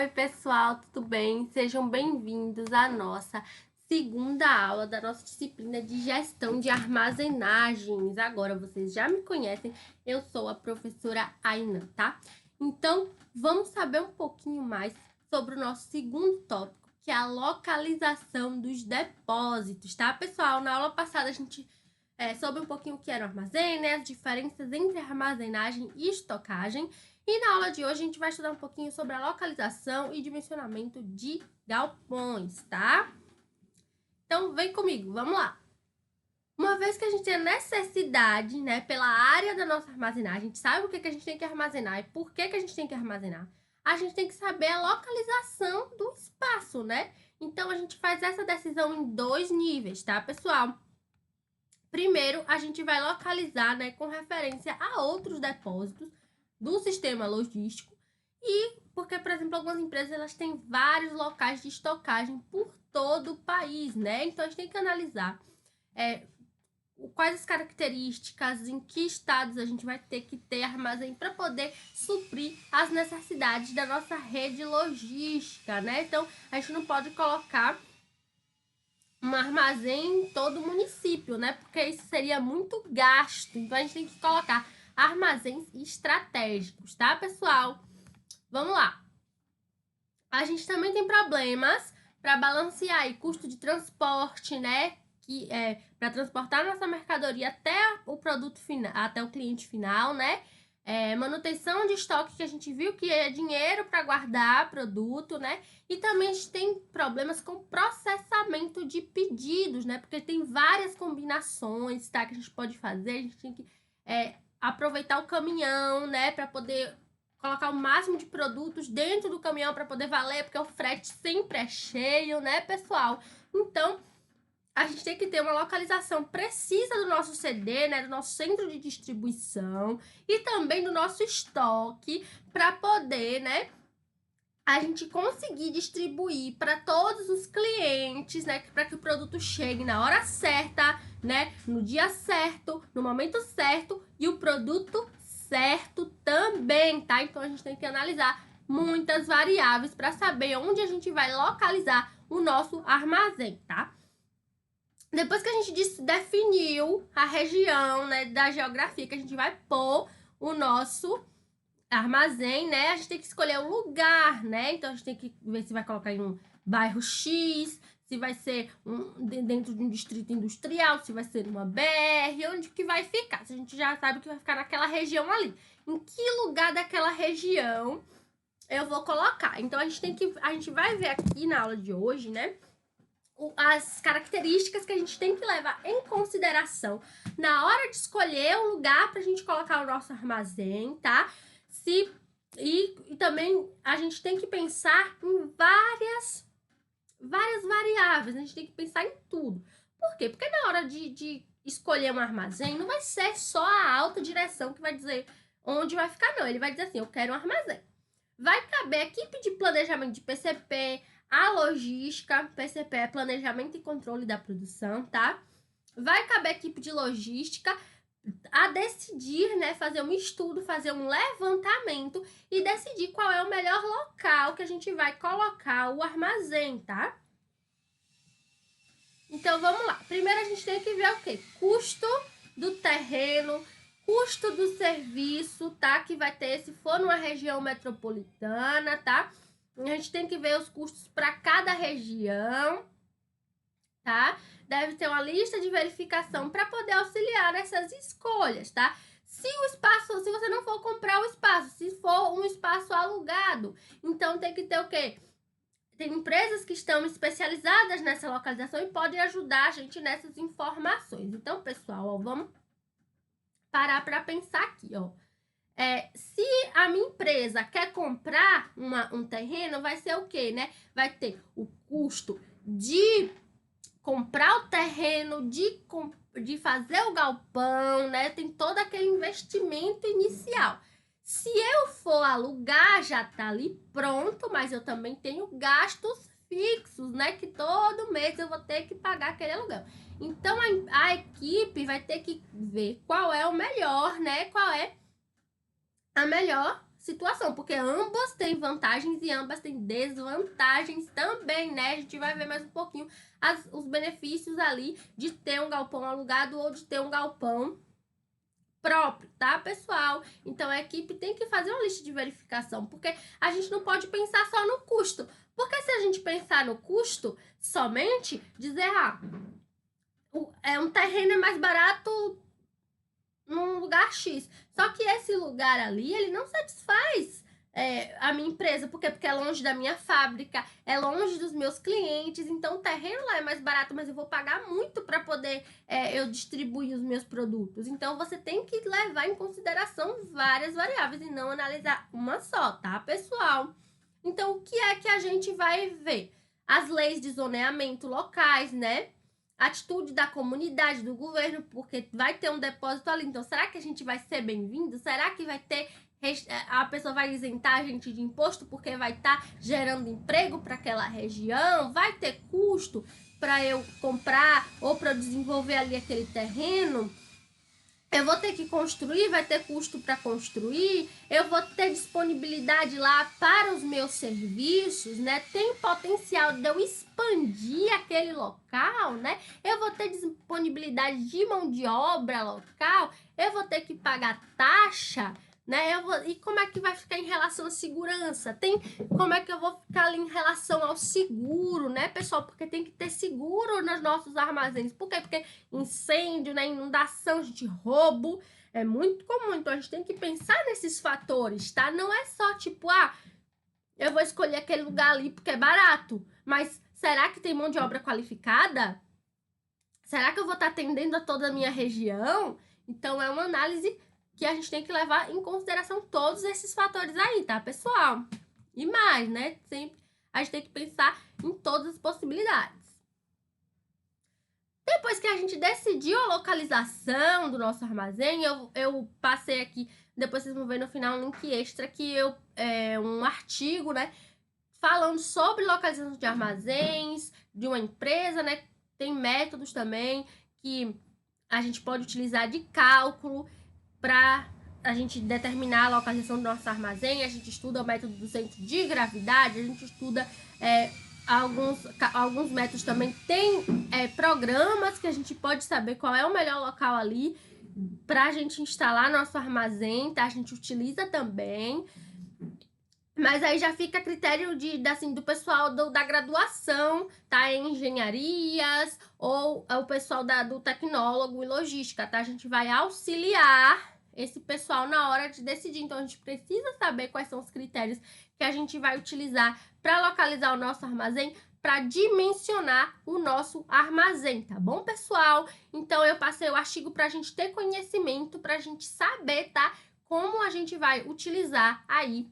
Oi, pessoal, tudo bem? Sejam bem-vindos à nossa segunda aula da nossa disciplina de gestão de armazenagens. Agora vocês já me conhecem, eu sou a professora Ainan, tá? Então, vamos saber um pouquinho mais sobre o nosso segundo tópico, que é a localização dos depósitos, tá, pessoal? Na aula passada a gente soube um pouquinho o que era o armazém, né? As diferenças entre armazenagem e estocagem. E na aula de hoje a gente vai estudar um pouquinho sobre a localização e dimensionamento de galpões, tá? Então vem comigo, vamos lá. Uma vez que a gente tem a necessidade, né, pela área da nossa armazenagem, a gente sabe o que a gente tem que armazenar e por que a gente tem que armazenar, a gente tem que saber a localização do espaço, né? Então a gente faz essa decisão em dois níveis, tá, pessoal? Primeiro, a gente vai localizar, né, com referência a outros depósitos do sistema logístico e porque, por exemplo, algumas empresas elas têm vários locais de estocagem por todo o país, né? Então, a gente tem que analisar quais as características, em que estados a gente vai ter que ter armazém para poder suprir as necessidades da nossa rede logística, né? Então, a gente não pode colocar um armazém em todo o município, né? Porque isso seria muito gasto. Então, a gente tem que colocar armazéns estratégicos, tá, pessoal? Vamos lá. A gente também tem problemas para balancear aí custo de transporte, né? Que é para transportar nossa mercadoria até o produto final, até o cliente final, né? Manutenção de estoque, que a gente viu que é dinheiro para guardar produto, né? E também a gente tem problemas com processamento de pedidos, né? Porque tem várias combinações, tá? Que a gente pode fazer. A gente tem que aproveitar o caminhão, né? Para poder colocar o máximo de produtos dentro do caminhão para poder valer, porque o frete sempre é cheio, né, pessoal? Então, a gente tem que ter uma localização precisa do nosso CD, né, do nosso centro de distribuição e também do nosso estoque para poder, né, a gente conseguir distribuir para todos os clientes, né, para que o produto chegue na hora certa, né, no dia certo, no momento certo e o produto certo também, tá? Então a gente tem que analisar muitas variáveis para saber onde a gente vai localizar o nosso armazém, tá? Depois que a gente definiu a região, né, da geografia que a gente vai pôr o nosso armazém, né? A gente tem que escolher um lugar, né? Então a gente tem que ver se vai colocar em um bairro X, se vai ser dentro de um distrito industrial, se vai ser numa BR, onde que vai ficar. Se a gente já sabe que vai ficar naquela região ali. Em que lugar daquela região eu vou colocar? Então a gente vai ver aqui na aula de hoje, né? As características que a gente tem que levar em consideração na hora de escolher um lugar para a gente colocar o nosso armazém, tá? E também a gente tem que pensar em várias variáveis, a gente tem que pensar em tudo. Por quê? Porque na hora de escolher um armazém, não vai ser só a alta direção que vai dizer onde vai ficar, não. Ele vai dizer assim, eu quero um armazém. Vai caber a equipe de planejamento de PCP, a logística, PCP é planejamento e controle da produção, tá? Vai caber a equipe de logística a decidir, né, fazer um estudo, fazer um levantamento e decidir qual é o melhor local que a gente vai colocar o armazém, tá? Então, vamos lá. Primeiro, a gente tem que ver o quê? Custo do terreno, custo do serviço, tá? Que vai ter se for numa região metropolitana, tá? A gente tem que ver os custos para cada região, tá? Deve ter uma lista de verificação para poder auxiliar nessas escolhas, tá? Se você não for comprar o espaço, se for um espaço alugado, então tem que ter o quê? Tem empresas que estão especializadas nessa localização e podem ajudar a gente nessas informações. Então, pessoal, ó, vamos parar para pensar aqui, ó. Se a minha empresa quer comprar um terreno, vai ser o quê, né? Vai ter o custo de comprar o terreno, de fazer o galpão, né? Tem todo aquele investimento inicial. Se eu for alugar, já tá ali pronto, mas eu também tenho gastos fixos, né? Que todo mês eu vou ter que pagar aquele aluguel. Então, a equipe vai ter que ver qual é o melhor, né? Qual é a melhor situação, porque ambas têm vantagens e ambas têm desvantagens também, né? A gente vai ver mais um pouquinho os benefícios ali de ter um galpão alugado ou de ter um galpão próprio, tá, pessoal? Então, a equipe tem que fazer uma lista de verificação, porque a gente não pode pensar só no custo. Porque se a gente pensar no custo somente, dizer, um terreno é mais barato num lugar X. Só que esse lugar ali, ele não satisfaz a minha empresa. Por quê? Porque é longe da minha fábrica, é longe dos meus clientes. Então, o terreno lá é mais barato, mas eu vou pagar muito para poder eu distribuir os meus produtos. Então, você tem que levar em consideração várias variáveis e não analisar uma só, tá, pessoal? Então, o que é que a gente vai ver? As leis de zoneamento locais, né? Atitude da comunidade, do governo, porque vai ter um depósito ali. Então, será que a gente vai ser bem-vindo? Será que vai ter a pessoa vai isentar a gente de imposto porque vai estar gerando emprego para aquela região? Vai ter custo para eu comprar ou para desenvolver ali aquele terreno? Eu vou ter que construir, vai ter custo para construir, eu vou ter disponibilidade lá para os meus serviços, né? Tem potencial de eu expandir aquele local, né? Eu vou ter disponibilidade de mão de obra local, eu vou ter que pagar taxa, né? E como é que vai ficar em relação à segurança? Como é que eu vou ficar ali em relação ao seguro, né, pessoal? Porque tem que ter seguro nos nossos armazéns. Por quê? Porque incêndio, né, inundação, gente, roubo, é muito comum. Então, a gente tem que pensar nesses fatores, tá? Não é só, tipo, eu vou escolher aquele lugar ali porque é barato. Mas será que tem mão de obra qualificada? Será que eu vou estar atendendo a toda a minha região? Então, é uma análise que a gente tem que levar em consideração todos esses fatores aí, tá, pessoal? E mais, né? Sempre a gente tem que pensar em todas as possibilidades. Depois que a gente decidiu a localização do nosso armazém, eu passei aqui, depois vocês vão ver no final um link extra que um artigo, né, falando sobre localização de armazéns, de uma empresa, né, tem métodos também que a gente pode utilizar de cálculo para a gente determinar a localização do nosso armazém. A gente estuda o método do centro de gravidade, a gente estuda alguns métodos também. Tem programas que a gente pode saber qual é o melhor local ali para a gente instalar nosso armazém, tá? A gente utiliza também. Mas aí já fica a critério do pessoal da graduação, tá? Em engenharias ou o pessoal do tecnólogo e logística, tá? A gente vai auxiliar esse pessoal na hora de decidir. Então, a gente precisa saber quais são os critérios que a gente vai utilizar para localizar o nosso armazém, para dimensionar o nosso armazém, tá bom, pessoal? Então, eu passei o artigo para a gente ter conhecimento, para a gente saber, tá? Como a gente vai utilizar aí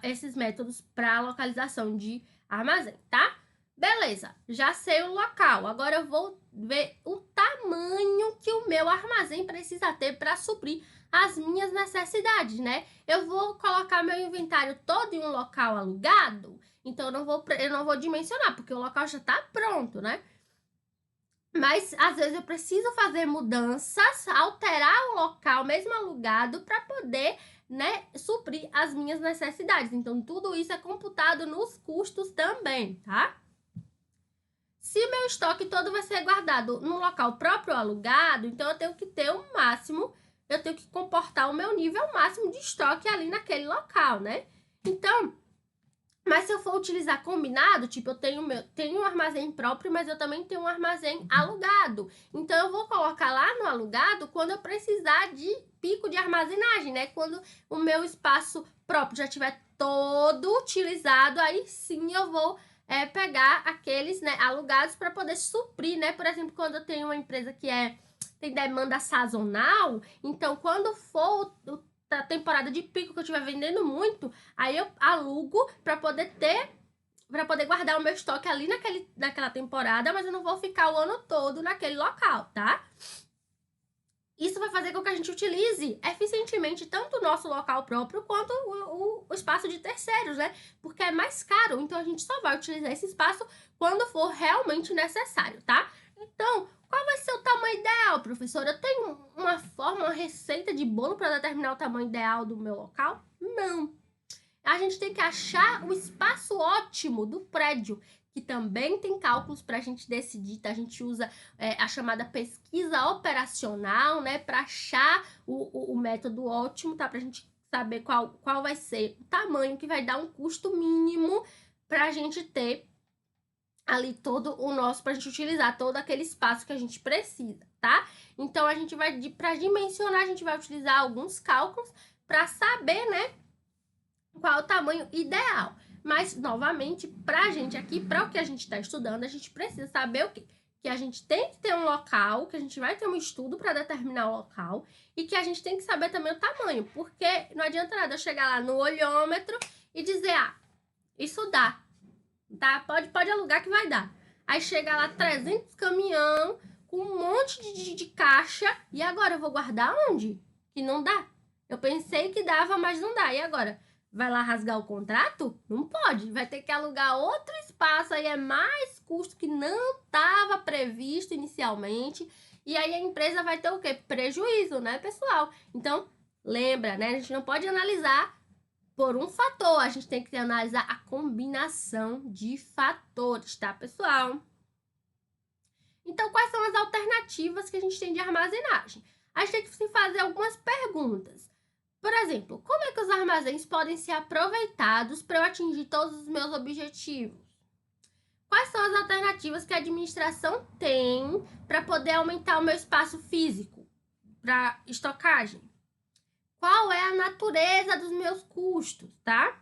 esses métodos para localização de armazém, tá? Beleza, já sei o local. Agora eu vou ver o tamanho que o meu armazém precisa ter para suprir as minhas necessidades, né? Eu vou colocar meu inventário todo em um local alugado, então eu não vou dimensionar, porque o local já está pronto, né? Mas às vezes eu preciso fazer mudanças, alterar o local mesmo alugado para poder, né, suprir as minhas necessidades. Então, tudo isso é computado nos custos também, tá? Se meu estoque todo vai ser guardado no local próprio alugado, então eu tenho que ter o máximo, eu tenho que comportar o meu nível máximo de estoque ali naquele local, né? Então, mas se eu for utilizar combinado, tipo, eu tenho um armazém próprio, mas eu também tenho um armazém alugado. Então, eu vou colocar lá no alugado quando eu precisar de pico de armazenagem, né? Quando o meu espaço próprio já estiver todo utilizado, aí sim eu vou pegar aqueles, né, alugados para poder suprir, né? Por exemplo, quando eu tenho uma empresa que tem demanda sazonal, então quando for a temporada de pico que eu estiver vendendo muito, aí eu alugo para poder guardar o meu estoque ali naquela temporada, mas eu não vou ficar o ano todo naquele local, tá? Isso vai fazer com que a gente utilize eficientemente tanto o nosso local próprio quanto o espaço de terceiros, né? Porque é mais caro, então a gente só vai utilizar esse espaço quando for realmente necessário, tá? Então, qual vai ser o tamanho ideal, professora? Eu tenho uma forma, uma receita de bolo para determinar o tamanho ideal do meu local? Não. A gente tem que achar o espaço ótimo do prédio, que também tem cálculos para a gente decidir. Tá? A gente usa a chamada pesquisa operacional, né, para achar o método ótimo, tá? Para a gente saber qual vai ser o tamanho que vai dar um custo mínimo para a gente ter ali todo o nosso, pra gente utilizar todo aquele espaço que a gente precisa, tá? Então, a gente vai, para dimensionar, a gente vai utilizar alguns cálculos para saber, né, qual o tamanho ideal. Mas, novamente, pra gente aqui, para o que a gente está estudando, a gente precisa saber o quê? Que a gente tem que ter um local, que a gente vai ter um estudo para determinar o local e que a gente tem que saber também o tamanho, porque não adianta nada eu chegar lá no olhômetro e dizer, ah, isso dá, tá? Pode alugar que vai dar. Aí chega lá 300 caminhão com um monte de caixa. E agora eu vou guardar onde? Que não dá. Eu pensei que dava, mas não dá. E agora? Vai lá rasgar o contrato? Não pode. Vai ter que alugar outro espaço. Aí é mais custo que não estava previsto inicialmente. E aí a empresa vai ter o quê? Prejuízo, né, pessoal? Então, lembra, né? A gente não pode analisar por um fator, a gente tem que analisar a combinação de fatores, tá, pessoal? Então, quais são as alternativas que a gente tem de armazenagem? A gente tem que se fazer algumas perguntas. Por exemplo, como é que os armazéns podem ser aproveitados para eu atingir todos os meus objetivos? Quais são as alternativas que a administração tem para poder aumentar o meu espaço físico para estocagem? Qual é a natureza dos meus custos, tá?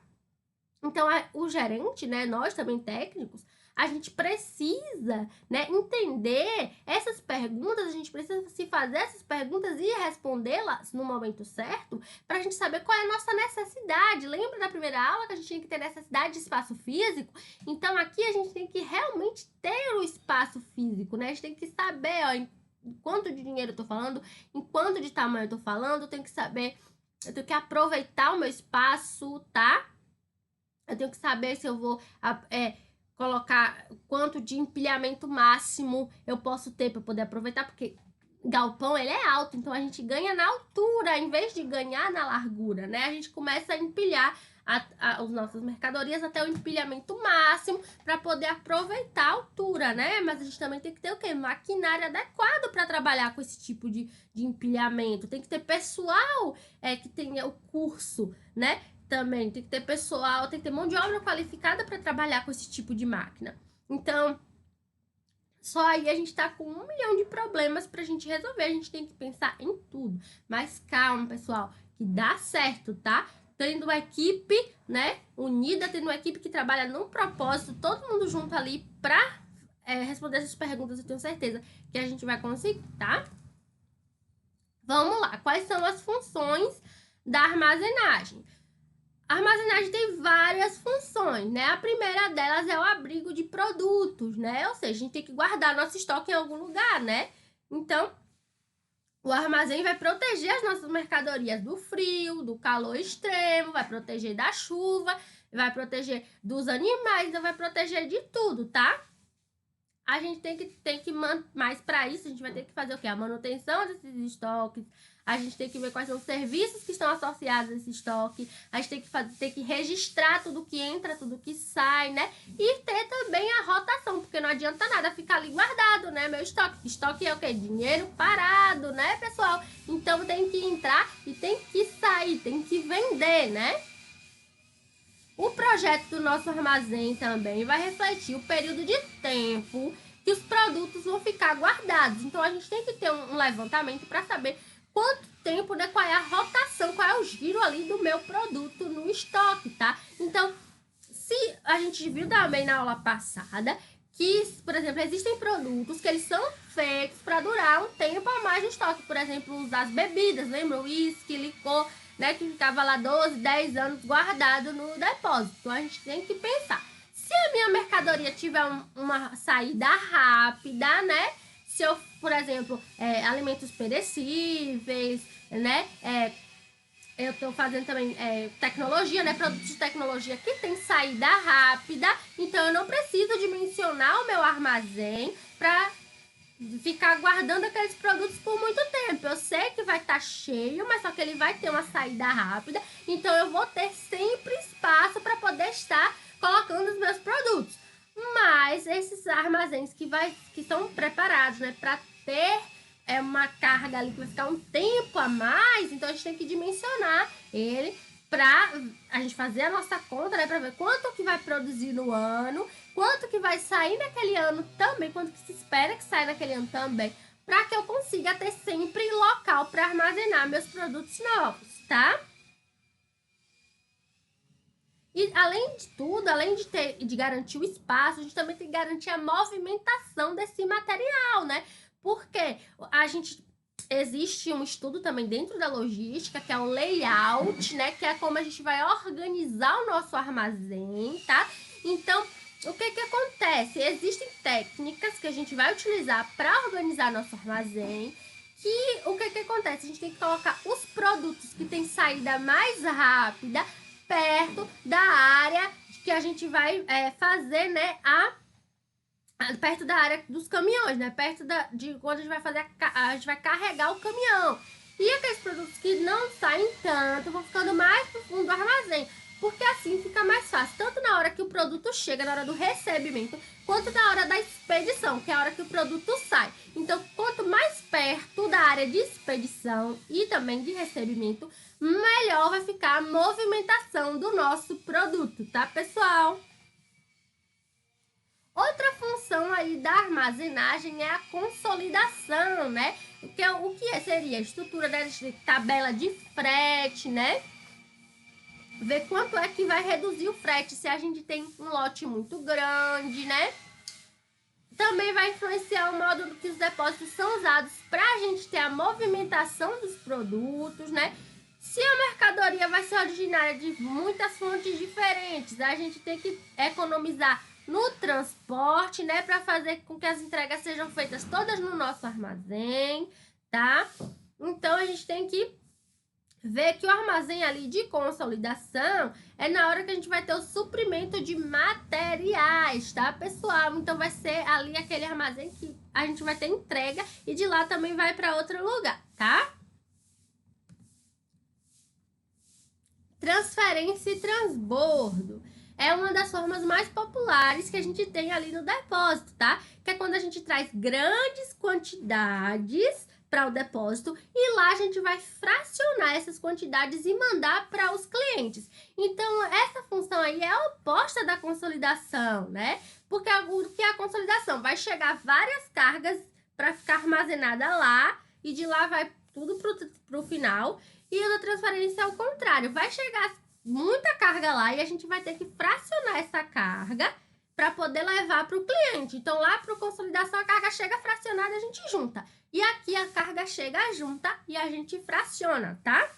Então, o gerente, né, nós também técnicos, a gente precisa, né, entender essas perguntas, a gente precisa se fazer essas perguntas e respondê-las no momento certo, para a gente saber qual é a nossa necessidade. Lembra da primeira aula que a gente tinha que ter necessidade de espaço físico? Então, aqui a gente tem que realmente ter o espaço físico, né? A gente tem que saber, ó, em quanto de dinheiro eu tô falando, em quanto de tamanho eu tô falando, eu tenho que saber, eu tenho que aproveitar o meu espaço, tá? Eu tenho que saber se eu vou colocar quanto de empilhamento máximo eu posso ter para poder aproveitar, porque galpão ele é alto, então a gente ganha na altura, em vez de ganhar na largura, né? A gente começa a empilhar as nossas mercadorias até o empilhamento máximo para poder aproveitar a altura, né? Mas a gente também tem que ter o quê? Maquinário adequado para trabalhar com esse tipo de empilhamento. Tem que ter pessoal que tenha o curso, né? Também tem que ter pessoal, tem que ter mão de obra qualificada para trabalhar com esse tipo de máquina. Então, só aí a gente tá com 1 milhão de problemas pra gente resolver. A gente tem que pensar em tudo. Mas calma, pessoal, que dá certo, tá? Tendo uma equipe, né, unida, tendo uma equipe que trabalha num propósito, todo mundo junto ali pra responder essas perguntas, eu tenho certeza que a gente vai conseguir, tá? Vamos lá, quais são as funções da armazenagem? A armazenagem tem várias funções, né? A primeira delas é o abrigo de produtos, né? Ou seja, a gente tem que guardar nosso estoque em algum lugar, né? Então, o armazém vai proteger as nossas mercadorias do frio, do calor extremo, vai proteger da chuva, vai proteger dos animais, então vai proteger de tudo, tá? A gente tem que mais para isso, a gente vai ter que fazer o quê? A manutenção desses estoques, a gente tem que ver quais são os serviços que estão associados a esse estoque, a gente tem que registrar tudo que entra, tudo que sai, né? E ter também a rotação, porque não adianta nada ficar ali guardado, né? Meu estoque. Estoque é o quê? Dinheiro parado, né, pessoal? Então tem que entrar e tem que sair, tem que vender, né? O projeto do nosso armazém também vai refletir o período de tempo que os produtos vão ficar guardados. Então, a gente tem que ter um levantamento para saber quanto tempo, né, qual é a rotação, qual é o giro ali do meu produto no estoque, tá? Então, se a gente viu também na aula passada que, por exemplo, existem produtos que eles são feitos para durar um tempo a mais no estoque. Por exemplo, os das bebidas, lembra? Uísque, licor, né, que ficava lá 12, 10 anos guardado no depósito. Então, a gente tem que pensar. Se a minha mercadoria tiver uma saída rápida, né? Se eu, por exemplo, alimentos perecíveis, né? Eu estou fazendo também tecnologia, né? Produtos de tecnologia que tem saída rápida. Então, eu não preciso dimensionar o meu armazém para ficar guardando aqueles produtos por muito tempo. Eu sei que vai estar cheio, mas só que ele vai ter uma saída rápida, então eu vou ter sempre espaço para poder estar colocando os meus produtos. Mas esses armazéns que são preparados, né, para ter uma carga ali que vai ficar um tempo a mais, então a gente tem que dimensionar ele para a gente fazer a nossa conta, né, para ver quanto que vai produzir no ano, quanto que vai sair naquele ano também, quanto que se espera que saia naquele ano também, para que eu consiga ter sempre local para armazenar meus produtos novos, tá? E além de tudo, além de garantir o espaço, a gente também tem que garantir a movimentação desse material, né? Porque existe um estudo também dentro da logística, que é o layout, né? Que é como a gente vai organizar o nosso armazém, tá? Então, o que acontece? Existem técnicas que a gente vai utilizar para organizar nosso armazém, que o que acontece? A gente tem que colocar os produtos que têm saída mais rápida perto da área que a gente vai fazer, né, perto da área dos caminhões, né, perto de quando a gente vai fazer, a gente vai carregar o caminhão. E aqueles produtos que não saem tanto vão ficando mais pro fundo do armazém, porque assim fica mais fácil, tanto na hora que o produto chega, na hora do recebimento, quanto na hora da expedição, que é a hora que o produto sai. Então, quanto mais perto da área de expedição e também de recebimento, melhor vai ficar a movimentação do nosso produto, tá, pessoal? Outra função aí da armazenagem é a consolidação, né? O que seria a estrutura da tabela de frete, né? Ver quanto é que vai reduzir o frete se a gente tem um lote muito grande, né? Também vai influenciar o modo que os depósitos são usados para a gente ter a movimentação dos produtos, né? Se a mercadoria vai ser originária de muitas fontes diferentes, a gente tem que economizar no transporte, né? Para fazer com que as entregas sejam feitas todas no nosso armazém, tá? Então, a gente tem que ver que o armazém ali de consolidação é na hora que a gente vai ter o suprimento de materiais, tá, pessoal? Então, vai ser ali aquele armazém que a gente vai ter entrega e de lá também vai para outro lugar, tá? Transferência e transbordo é uma das formas mais populares que a gente tem ali no depósito, tá? Que é quando a gente traz grandes quantidades para o depósito e lá a gente vai fracionar essas quantidades e mandar para os clientes. Então, essa função aí é oposta da consolidação, né? Porque o que é a consolidação? Vai chegar várias cargas para ficar armazenada lá e de lá vai tudo para o final. E a da transferência é o contrário, vai chegar muita carga lá e a gente vai ter que fracionar essa carga para poder levar para o cliente. Então, lá para o consolidação, a carga chega fracionada e a gente junta. E aqui a carga chega junta e a gente fraciona, tá?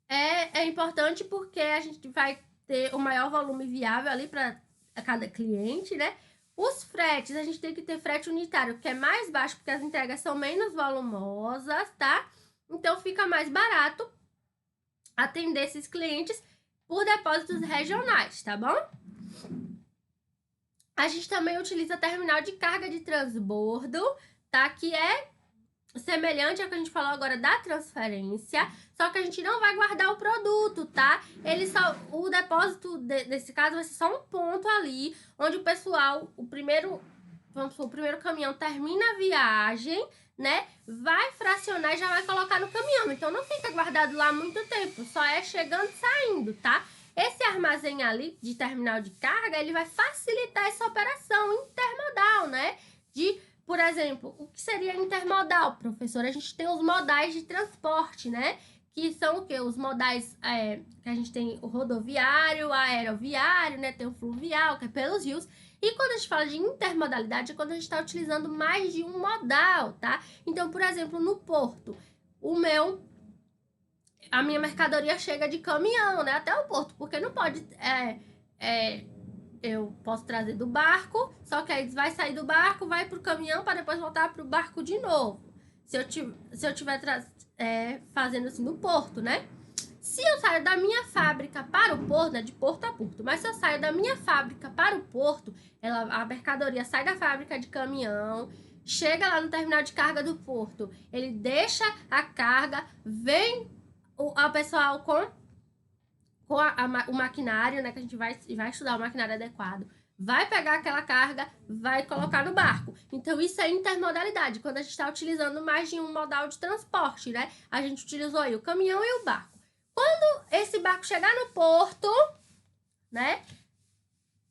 É importante porque a gente vai ter o maior volume viável ali para cada cliente, né? Os fretes, a gente tem que ter frete unitário, que é mais baixo porque as entregas são menos volumosas, tá? Então, fica mais barato atender esses clientes por depósitos regionais, tá bom? A gente também utiliza terminal de carga de transbordo, tá? Que é semelhante ao que a gente falou agora da transferência, só que a gente não vai guardar o produto, tá? O depósito, nesse caso, vai ser só um ponto ali, onde o pessoal, o primeiro caminhão termina a viagem, né? Vai fracionar e já vai colocar no caminhão. Então, não fica guardado lá muito tempo, só é chegando e saindo, tá? Esse armazém ali de terminal de carga, ele vai facilitar essa operação intermodal, né? Por exemplo, o que seria intermodal, professor? A gente tem os modais de transporte, né? Que são o quê? Os modais que a gente tem o rodoviário, o aeroviário, né? Tem o fluvial, que é pelos rios. E quando a gente fala de intermodalidade, é quando a gente está utilizando mais de um modal, tá? Então, por exemplo, no porto, a minha mercadoria chega de caminhão, né? Até o porto, porque não pode... eu posso trazer do barco, só que aí vai sair do barco, vai pro caminhão para depois voltar pro barco de novo. Se eu tiver fazendo assim no porto, né? Se eu saio da minha fábrica para o porto, né, de porto a porto, mas se eu saio da minha fábrica para o porto, a mercadoria sai da fábrica de caminhão, chega lá no terminal de carga do porto, ele deixa a carga, vem o pessoal com o maquinário, né, que a gente vai estudar o maquinário adequado, vai pegar aquela carga, vai colocar no barco. Então, isso é intermodalidade, quando a gente está utilizando mais de um modal de transporte, né? A gente utilizou aí o caminhão e o barco. Quando esse barco chegar no porto, né,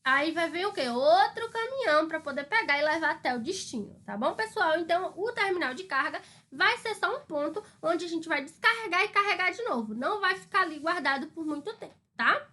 aí vai vir o quê? Outro caminhão para poder pegar e levar até o destino, tá bom, pessoal? Então, o terminal de carga vai ser só um ponto onde a gente vai descarregar e carregar de novo. Não vai ficar ali guardado por muito tempo, tá?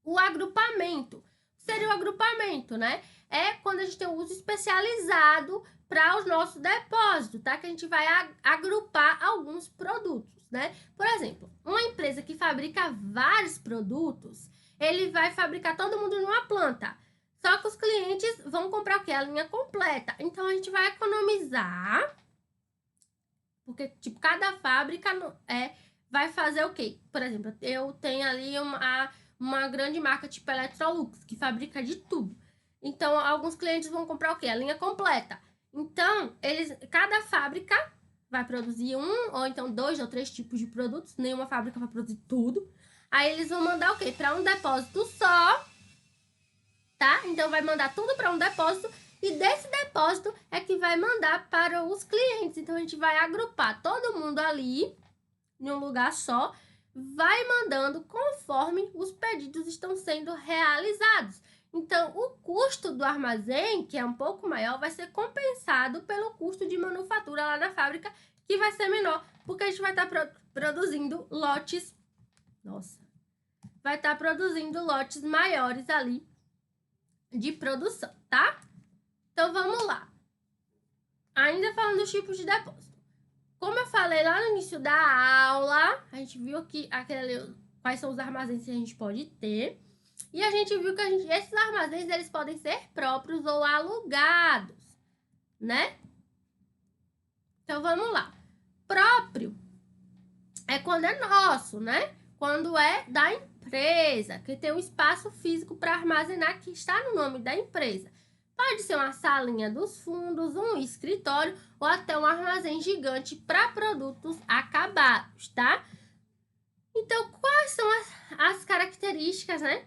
O agrupamento. Seria o agrupamento, né? É quando a gente tem um uso especializado para os nossos depósitos, tá? Que a gente vai agrupar alguns produtos, né? Por exemplo, uma empresa que fabrica vários produtos, ele vai fabricar todo mundo numa planta. Só que os clientes vão comprar o quê? A linha completa. Então, a gente vai economizar, porque, tipo, cada fábrica vai fazer o quê? Por exemplo, eu tenho ali uma grande marca tipo Electrolux, que fabrica de tudo. Então, alguns clientes vão comprar o quê? A linha completa. Então, cada fábrica vai produzir um, ou então 2 ou 3 tipos de produtos. Nenhuma fábrica vai produzir tudo. Aí, eles vão mandar o quê? Para um depósito só, tá? Então, vai mandar tudo para um depósito. E desse depósito é que vai mandar para os clientes. Então, a gente vai agrupar todo mundo ali em um lugar só, vai mandando conforme os pedidos estão sendo realizados. Então, o custo do armazém, que é um pouco maior, vai ser compensado pelo custo de manufatura lá na fábrica, que vai ser menor, porque a gente vai estar produzindo lotes. Vai estar produzindo lotes maiores ali de produção, tá? Então, vamos lá. Ainda falando dos tipos de depósito. Como eu falei lá no início da aula, a gente viu aqui quais são os armazéns que a gente pode ter. E a gente viu que esses armazéns eles podem ser próprios ou alugados, né? Então, vamos lá. Próprio é quando é nosso, né? Quando é da empresa, que tem um espaço físico para armazenar que está no nome da empresa. Pode ser uma salinha dos fundos, um escritório ou até um armazém gigante para produtos acabados, tá? Então, quais são as características, né,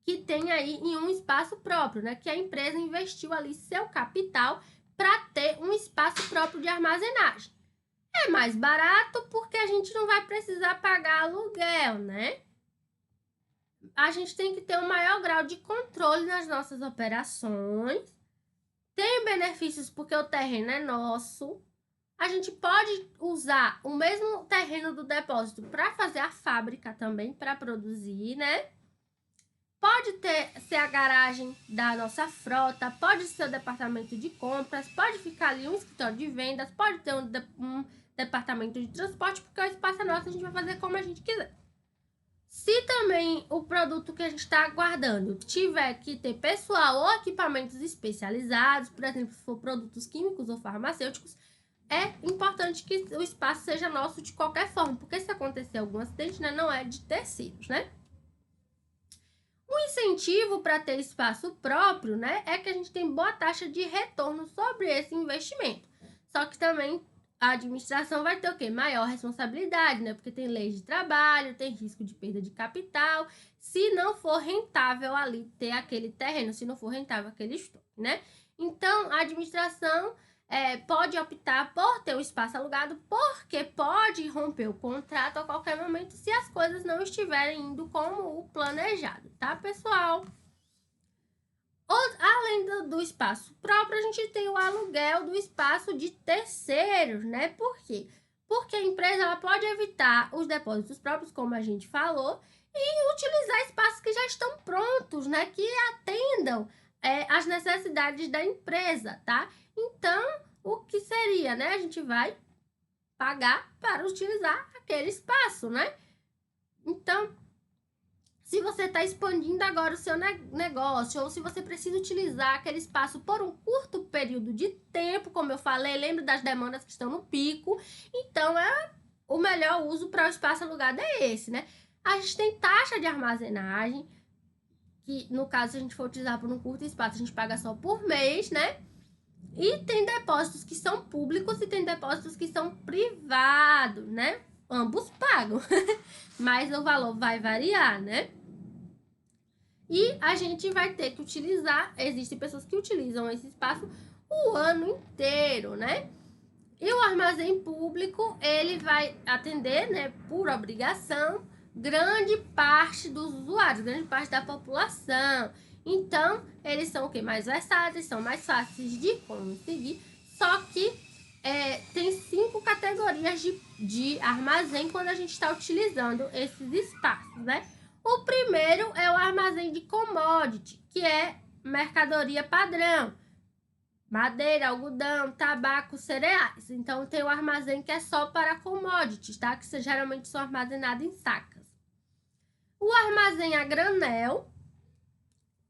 que tem aí em um espaço próprio, né? Que a empresa investiu ali seu capital para ter um espaço próprio de armazenagem. É mais barato porque a gente não vai precisar pagar aluguel, né? A gente tem que ter um maior grau de controle nas nossas operações. Tem benefícios porque o terreno é nosso. A gente pode usar o mesmo terreno do depósito para fazer a fábrica também, para produzir, né? Pode ser a garagem da nossa frota, pode ser o departamento de compras, pode ficar ali um escritório de vendas, pode ter um departamento de transporte, porque o espaço é nosso, a gente vai fazer como a gente quiser. Se também o produto que a gente está aguardando tiver que ter pessoal ou equipamentos especializados, por exemplo, se for produtos químicos ou farmacêuticos, é importante que o espaço seja nosso de qualquer forma, porque se acontecer algum acidente, né, não é de terceiros, né? Um incentivo para ter espaço próprio, né, é que a gente tem boa taxa de retorno sobre esse investimento. Só que também a administração vai ter o quê? Maior responsabilidade, né? Porque tem leis de trabalho, tem risco de perda de capital, se não for rentável ali ter aquele terreno, se não for rentável aquele estoque, né? Então, a administração pode optar por ter o espaço alugado, porque pode romper o contrato a qualquer momento se as coisas não estiverem indo como o planejado, tá, pessoal? Além do espaço próprio, a gente tem o aluguel do espaço de terceiros, né? Por quê? Porque a empresa ela pode evitar os depósitos próprios, como a gente falou, e utilizar espaços que já estão prontos, né? Que atendam as necessidades da empresa, tá? Então, o que seria, né? A gente vai pagar para utilizar aquele espaço, né? Então, se você está expandindo agora o seu negócio, ou se você precisa utilizar aquele espaço por um curto período de tempo, como eu falei, lembro das demandas que estão no pico, então o melhor uso para o espaço alugado é esse, né? A gente tem taxa de armazenagem, que no caso, se a gente for utilizar por um curto espaço, a gente paga só por mês, né? E tem depósitos que são públicos e tem depósitos que são privados, né? Ambos pagam, mas o valor vai variar, né? E a gente vai ter que utilizar, existem pessoas que utilizam esse espaço o ano inteiro, né? E o armazém público, ele vai atender, né, por obrigação, grande parte dos usuários, grande parte da população. Então, eles são o que? Mais versáteis, são mais fáceis de conseguir, só que tem 5 categorias de armazém quando a gente está utilizando esses espaços, né? O primeiro é o armazém de commodity, que é mercadoria padrão. Madeira, algodão, tabaco, cereais. Então, tem o armazém que é só para commodities, tá? Que geralmente são armazenados em sacas. O armazém a granel,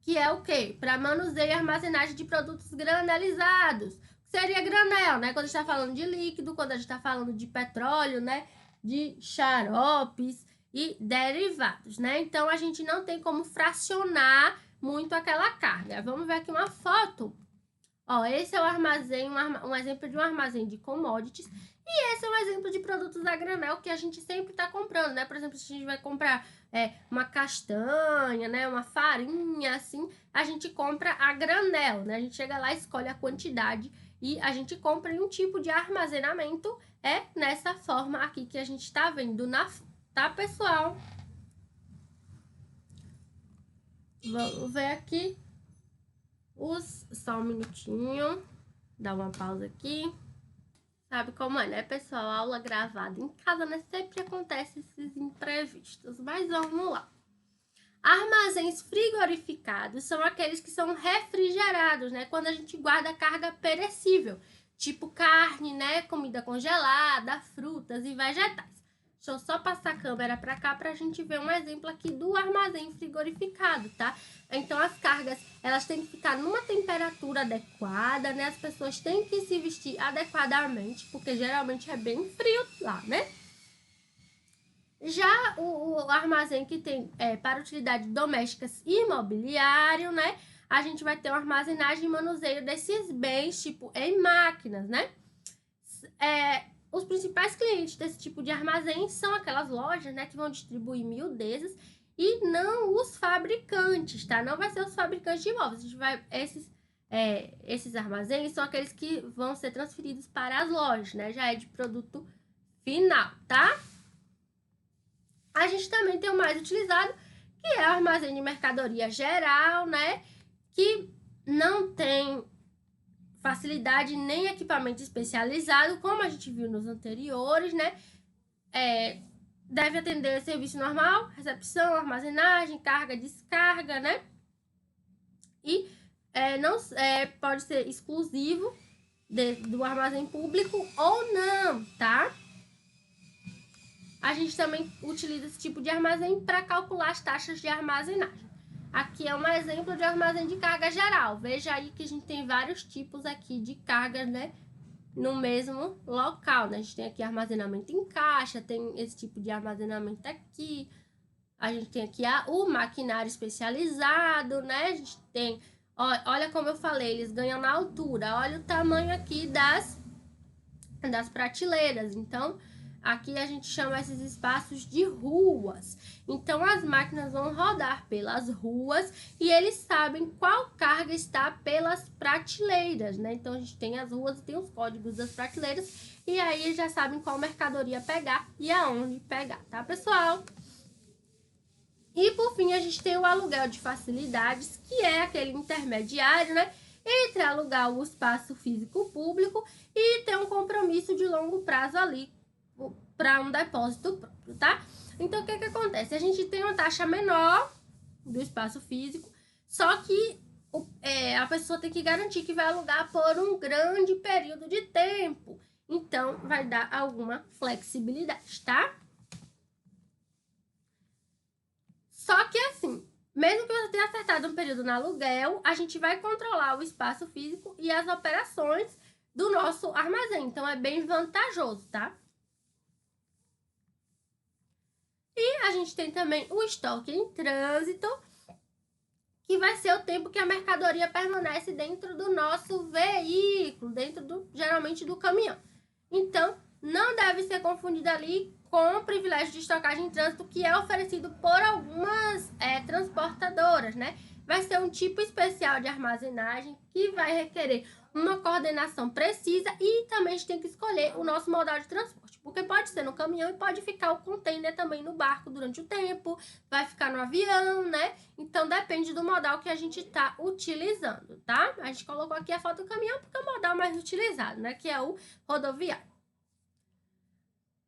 que é o quê? Para manuseio e armazenagem de produtos granelizados. Seria granel, né? Quando a gente está falando de líquido, quando a gente está falando de petróleo, né? De xaropes e derivados, né? Então, a gente não tem como fracionar muito aquela carga. Vamos ver aqui uma foto. Ó, esse é o armazém, um exemplo de um armazém de commodities. E esse é um exemplo de produtos a granel que a gente sempre está comprando, né? Por exemplo, se a gente vai comprar uma castanha, né? Uma farinha, assim, a gente compra a granel, né? A gente chega lá, escolhe a quantidade e a gente compra em um tipo de armazenamento. É nessa forma aqui que a gente está vendo, tá, pessoal? Vamos ver aqui. Só um minutinho. Dá uma pausa aqui. Sabe como é, né, pessoal? Aula gravada em casa, né? Sempre acontece esses imprevistos. Mas vamos lá. Armazéns frigorificados são aqueles que são refrigerados, né? Quando a gente guarda carga perecível. Tipo carne, né? Comida congelada, frutas e vegetais. Deixa eu só passar a câmera para cá para a gente ver um exemplo aqui do armazém frigorificado, tá? Então, as cargas, elas têm que ficar numa temperatura adequada, né? As pessoas têm que se vestir adequadamente, porque geralmente é bem frio lá, né? Já o armazém que tem para utilidades domésticas e imobiliário, né? A gente vai ter uma armazenagem e manuseio desses bens, tipo, em máquinas, né? Os principais clientes desse tipo de armazém são aquelas lojas, né, que vão distribuir miudezas e não os fabricantes, tá? Não vai ser os fabricantes de imóveis. A gente vai, esses armazéns são aqueles que vão ser transferidos para as lojas, né? Já é de produto final, tá? A gente também tem o mais utilizado, que é o armazém de mercadoria geral, né? Que não tem facilidade nem equipamento especializado, como a gente viu nos anteriores, né? Deve atender serviço normal, recepção, armazenagem, carga, descarga, né? E não pode ser exclusivo do armazém público ou não, tá? A gente também utiliza esse tipo de armazém para calcular as taxas de armazenagem. Aqui é um exemplo de armazém de carga geral. Veja aí que a gente tem vários tipos aqui de cargas, né? No mesmo local, né? A gente tem aqui armazenamento em caixa, tem esse tipo de armazenamento aqui. A gente tem aqui o maquinário especializado, né? A gente tem, olha como eu falei, eles ganham na altura. Olha o tamanho aqui das prateleiras. Então, aqui a gente chama esses espaços de ruas. Então, as máquinas vão rodar pelas ruas e eles sabem qual carga está pelas prateleiras, né? Então, a gente tem as ruas e tem os códigos das prateleiras e aí eles já sabem qual mercadoria pegar e aonde pegar, tá, pessoal? E, por fim, a gente tem o aluguel de facilidades, que é aquele intermediário, né? Entre alugar o espaço físico público e ter um compromisso de longo prazo ali para um depósito próprio, tá? Então, o que acontece? A gente tem uma taxa menor do espaço físico, só que a pessoa tem que garantir que vai alugar por um grande período de tempo. Então, vai dar alguma flexibilidade, tá? Só que assim, mesmo que você tenha acertado um período no aluguel, a gente vai controlar o espaço físico e as operações do nosso armazém. Então, é bem vantajoso, tá? E a gente tem também o estoque em trânsito, que vai ser o tempo que a mercadoria permanece dentro do nosso veículo, geralmente do caminhão. Então, não deve ser confundido ali com o privilégio de estocagem em trânsito que é oferecido por algumas transportadoras, né? Vai ser um tipo especial de armazenagem que vai requerer uma coordenação precisa e também a gente tem que escolher o nosso modal de transporte, porque pode ser no caminhão e pode ficar o container também no barco durante o tempo, vai ficar no avião, né? Então depende do modal que a gente está utilizando, tá? A gente colocou aqui a foto do caminhão porque é o modal mais utilizado, né? Que é o rodoviário.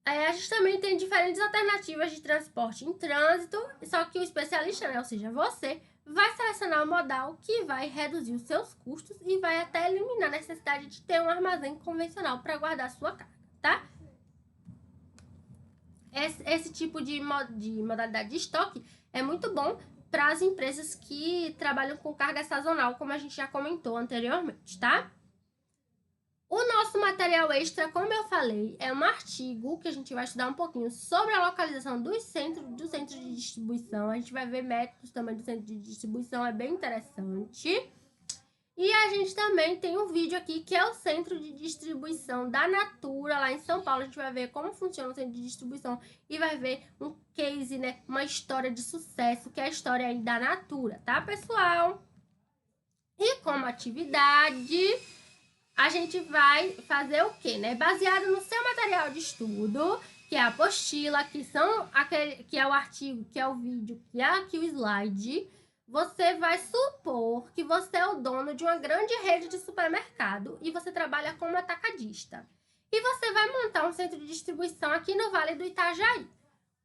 A gente também tem diferentes alternativas de transporte em trânsito, só que o especialista, né, ou seja, você, vai selecionar o modal que vai reduzir os seus custos e vai até eliminar a necessidade de ter um armazém convencional para guardar sua carga, tá? Esse tipo de modalidade de estoque é muito bom para as empresas que trabalham com carga sazonal, como a gente já comentou anteriormente, tá? O nosso material extra, como eu falei, é um artigo que a gente vai estudar um pouquinho sobre a localização do centro de distribuição. A gente vai ver métodos também do centro de distribuição, é bem interessante. E a gente também tem um vídeo aqui que é o centro de distribuição da Natura, lá em São Paulo. A gente vai ver como funciona o centro de distribuição e vai ver um case, né, uma história de sucesso, que é a história aí da Natura, tá, pessoal? E como atividade, a gente vai fazer o quê, né? Baseado no seu material de estudo, que é a apostila, que é o artigo, que é o vídeo, que é aqui o slide, você vai supor que você é o dono de uma grande rede de supermercado e você trabalha como atacadista. E você vai montar um centro de distribuição aqui no Vale do Itajaí.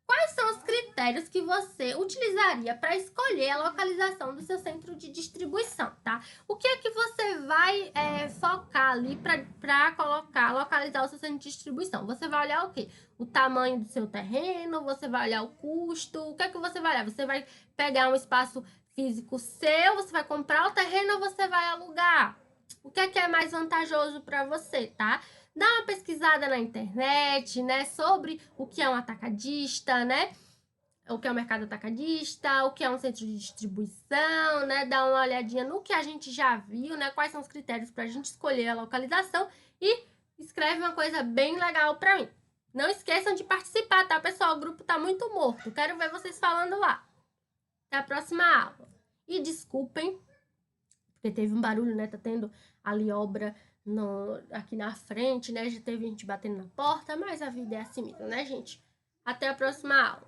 Quais são os critérios que você utilizaria para escolher a localização do seu centro de distribuição, tá? O que é que você vai focar ali para localizar o seu centro de distribuição? Você vai olhar o quê? O tamanho do seu terreno, você vai olhar o custo, o que é que você vai olhar? Você vai pegar um espaço físico seu, você vai comprar o terreno ou você vai alugar? O que é mais vantajoso para você, tá? Dá uma pesquisada na internet, né, sobre o que é um atacadista, né? O que é um mercado atacadista, o que é um centro de distribuição, né? Dá uma olhadinha no que a gente já viu, né? Quais são os critérios para a gente escolher a localização e escreve uma coisa bem legal para mim. Não esqueçam de participar, tá, pessoal? O grupo tá muito morto. Quero ver vocês falando lá. Até a próxima aula. E desculpem, porque teve um barulho, né? Tá tendo ali obra aqui na frente, né? Já teve gente batendo na porta, mas a vida é assim mesmo, né, gente? Até a próxima aula.